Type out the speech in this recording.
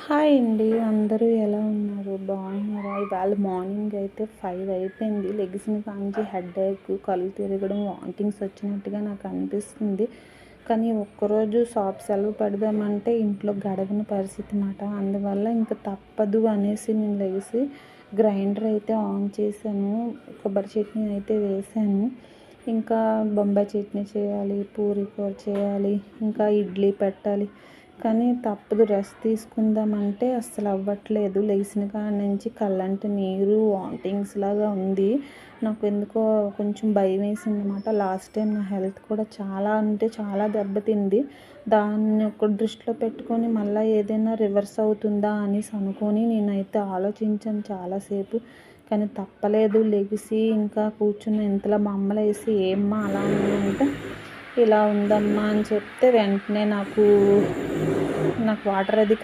Hi అండి. అందరూ ఎలా ఉన్నారు? బాగున్నారా? ఇవాళ మార్నింగ్ అయితే 5 అయిపోయింది. లెగిసిన కాంచి హెడేక్, కళ్ళు తిరగడం, వామిటింగ్స్ వచ్చినట్టుగా నాకు అనిపిస్తుంది. కానీ ఒక్కరోజు షాప్ సెలవు పెడదామంటే ఇంట్లో గడవని పరిస్థితి మాట. అందువల్ల ఇంక తప్పదు అనేసి నేను లెగిసి గ్రైండర్ అయితే ఆన్ చేశాను. కొబ్బరి చట్నీ అయితే వేసాను. ఇంకా బొంబాయి చట్నీ చేయాలి, పూరీ కూర చేయాలి, ఇంకా ఇడ్లీ పెట్టాలి. కానీ తప్పదు, రెస్ట్ తీసుకుందామంటే అస్సలు అవ్వట్లేదు. లేచిన కాడ నుంచి కళ్ళంట నీరు, వామిటింగ్స్ లాగా ఉంది. నాకు ఎందుకో కొంచెం భయం వేసింది అనమాట. లాస్ట్ టైం నా హెల్త్ కూడా చాలా అంటే చాలా దెబ్బతింది. దాన్ని ఒక దృష్టిలో పెట్టుకొని మళ్ళీ ఏదైనా రివర్స్ అవుతుందా అనేసి అనుకొని నేనైతే ఆలోచించాను చాలాసేపు. కానీ తప్పలేదు. లెగిసి ఇంకా కూర్చుని ఇంతలో మా అమ్మ లేసి ఏమ్మా అలా ఉందంటే ఇలా ఉందమ్మా అని చెప్తే వెంటనే నాకు వాటర్ అది